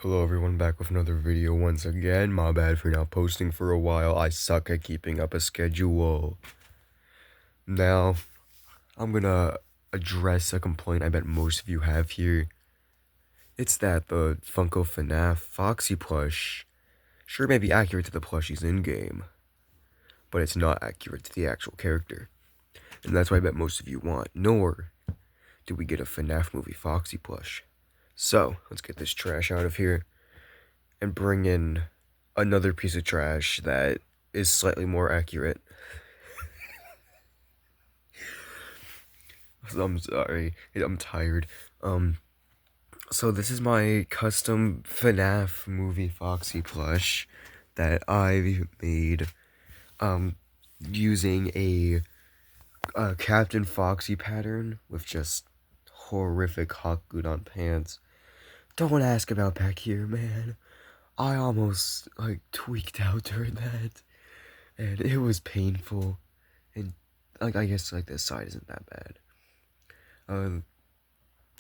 Hello everyone, back with another video once again. My bad for not posting for a while. I suck at keeping up a schedule. Now, I'm gonna address a complaint I bet most of you have here. It's that the Funko Fnaf Foxy plush sure may be accurate to the plushies in-game, but it's not accurate to the actual character. And that's what I bet most of you want, nor do we get a Fnaf movie Foxy plush. So, let's get this trash out of here and bring in another piece of trash that is slightly more accurate. I'm sorry, I'm tired. So this is my custom Fnaf movie Foxy plush that I made, using a Captain Foxy pattern with just horrific hot glued on pants. Don't ask about back here, man. I almost, tweaked out during that, and it was painful, and, I guess, this side isn't that bad.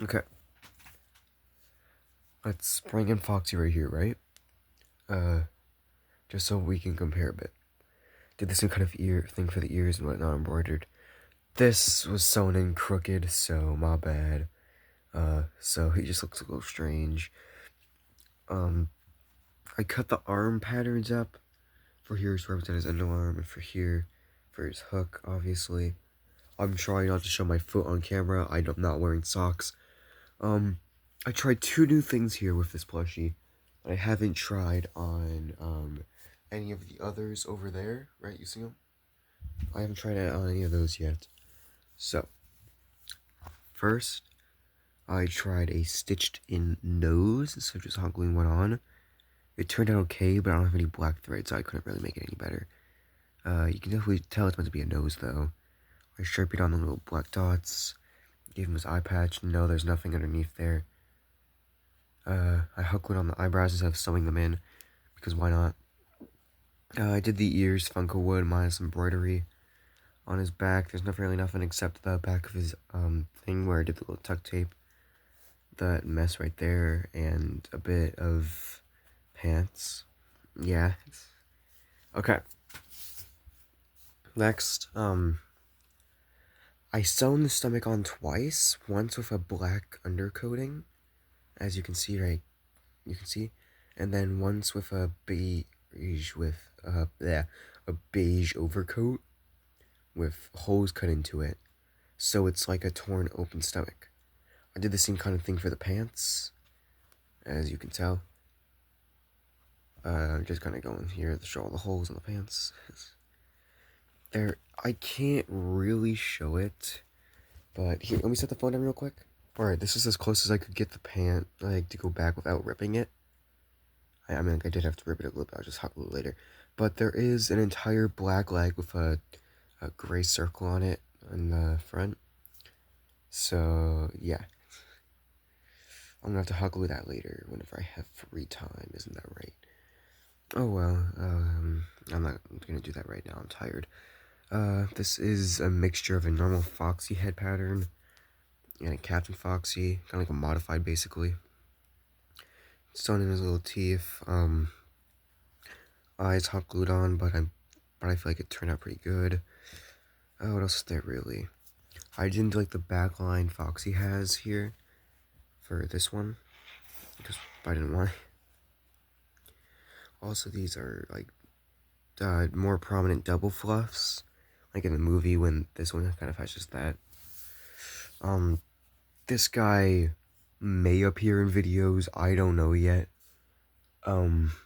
Okay. Let's bring in Foxy right here, right? Just so we can compare a bit. Did this kind of ear thing for the ears and whatnot embroidered. This was sewn in crooked, so my bad. So he just looks a little strange. I cut the arm patterns up. For here to represent his underarm, and for here, for his hook, obviously. I'm trying not to show my foot on camera. I'm not wearing socks. I tried two new things here with this plushie that I haven't tried on, any of the others over there, right? You see them? I haven't tried it on any of those yet. So, first, I tried a stitched-in nose, so just hot gluing one on. It turned out okay, but I don't have any black thread, so I couldn't really make it any better. You can definitely tell it's meant to be a nose, though. I sharpied on the little black dots, gave him his eye patch. No, there's nothing underneath there. I hot glued on the eyebrows instead of sewing them in, because why not? I did the ears Funko wood minus embroidery. On his back, there's not really nothing except the back of his thing where I did the little tuck tape. That mess right there, and a bit of pants. Yeah. Okay. Next, I sewn the stomach on twice, once with a black undercoating, as you can see, right? You can see, and then once with a beige overcoat with holes cut into it, so it's like a torn open stomach. I did the same kind of thing for the pants, as you can tell. I'm just kind of going here to show all the holes in the pants. There, I can't really show it, but here, let me set the phone down real quick. Alright, this is as close as I could get the pant, to go back without ripping it. I mean, I did have to rip it a little bit, I'll just hot glue it later. But there is an entire black leg with a gray circle on it in the front. So, yeah. I'm gonna have to hot glue that later, whenever I have free time, isn't that right? Oh well, I'm not gonna do that right now, I'm tired. This is a mixture of a normal Foxy head pattern and a Captain Foxy, kind of like a modified, basically. Sewn in his little teeth. Eyes hot glued on, but I feel like it turned out pretty good. What else is there really? I didn't like the backline Foxy has here for this one, because I didn't want it. Also, these are more prominent double fluffs, like in the movie when this one kind of has just that. This guy may appear in videos, I don't know yet.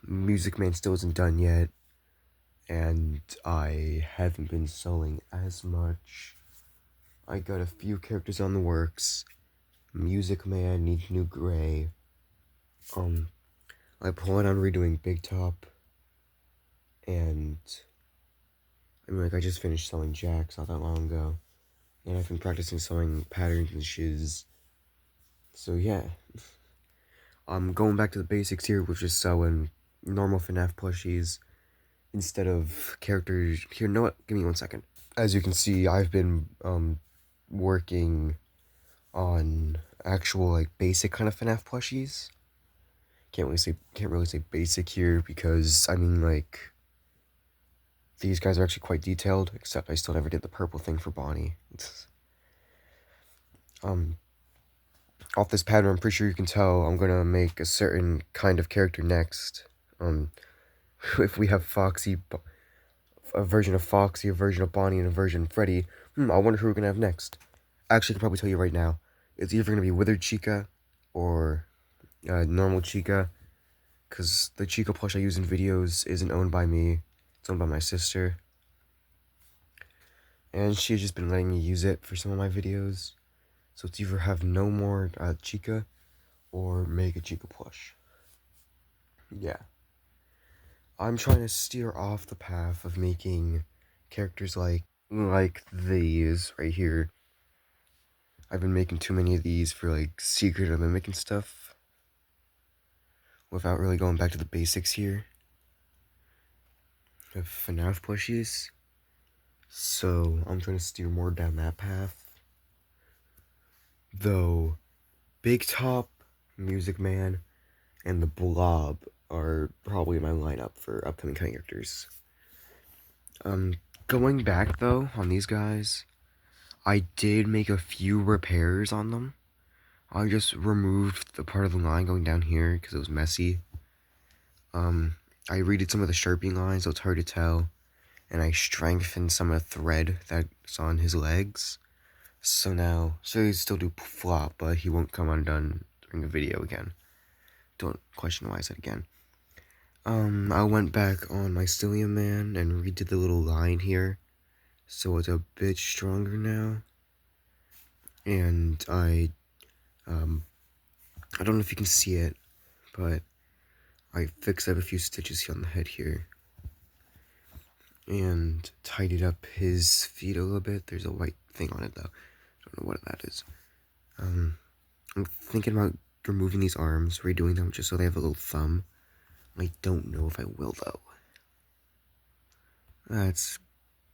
Music Man still isn't done yet, and I haven't been sewing as much. I got a few characters on the works. Music Man needs new gray. I plan on redoing Big Top, and I mean, I just finished sewing Jacks not that long ago, and I've been practicing sewing patterns and shoes. So yeah, I'm going back to the basics here, which is sewing normal Fnaf plushies instead of characters. Here, you know what? Give me 1 second. As you can see, I've been working on actual basic kind of Fnaf plushies can't really say basic here because I mean like these guys are actually quite detailed, except I still never did the purple thing for Bonnie. Off this pattern, I'm pretty sure you can tell I'm gonna make a certain kind of character next. If we have Foxy, a version of Foxy, a version of Bonnie, and a version of Freddy, I wonder who we're gonna have next. Actually, I can probably tell you right now. It's either gonna be Withered Chica or normal Chica, because the Chica plush I use in videos isn't owned by me. It's owned by my sister. And she's just been letting me use it for some of my videos. So it's either have no more Chica or make a Chica plush. Yeah. I'm trying to steer off the path of making characters like these right here. I've been making too many of these for like secret or mimic and stuff without really going back to the basics here of Fnaf plushies. So I'm trying to steer more down that path. Though Big Top, Music Man, and the Blob are probably my lineup for upcoming characters. Going back though on these guys, I did make a few repairs on them. I just removed the part of the line going down here because it was messy. I redid some of the sharpening lines so it's hard to tell, and I strengthened some of the thread that's on his legs. So now, so he still do flop, but he won't come undone during a video again. Don't question why I said again. I went back on my Stylium Man and redid the little line here, so it's a bit stronger now. And I don't know if you can see it, but I fixed up a few stitches here on the head here. And tidied up his feet a little bit. There's a white thing on it though. I don't know what that is. I'm thinking about removing these arms, redoing them just so they have a little thumb. I don't know if I will though. That's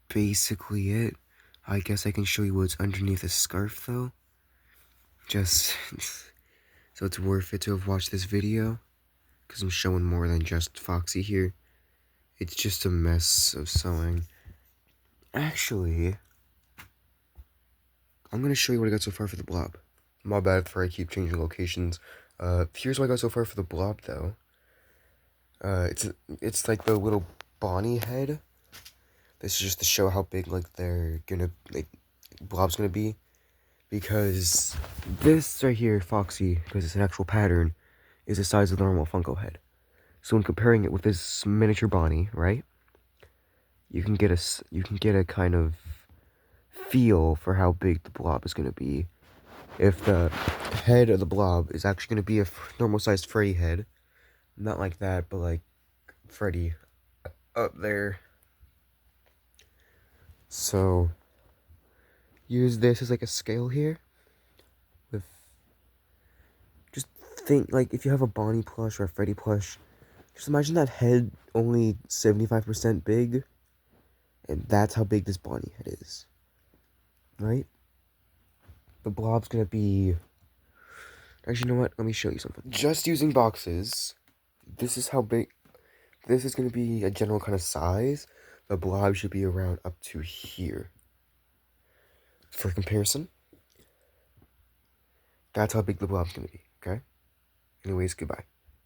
basically it. I guess I can show you what's underneath the scarf though. Just so it's worth it to have watched this video, because I'm showing more than just Foxy here. It's just a mess of sewing. Actually, I'm gonna show you what I got so far for the Blob. My bad for I keep changing locations. Here's what I got so far for the Blob though. It's like the little Bonnie head. This is just to show how big Blob's gonna be. Because this right here, Foxy, because it's an actual pattern, is the size of the normal Funko head. So when comparing it with this miniature Bonnie, right? You can get a kind of feel for how big the Blob is gonna be. If the head of the Blob is actually gonna be a normal sized Freddy head, not like that, but like Freddy up there. So use this as like a scale here. Just think like if you have a Bonnie plush or a Freddy plush, just imagine that head only 75% big, and that's how big this Bonnie head is. Right? The Blob's gonna be... Actually, you know what? Let me show you something. Just using boxes, this is how big... This is gonna be a general kind of size. The Blob should be around up to here. For comparison, that's how big the Blob's gonna be, okay? Anyways, goodbye.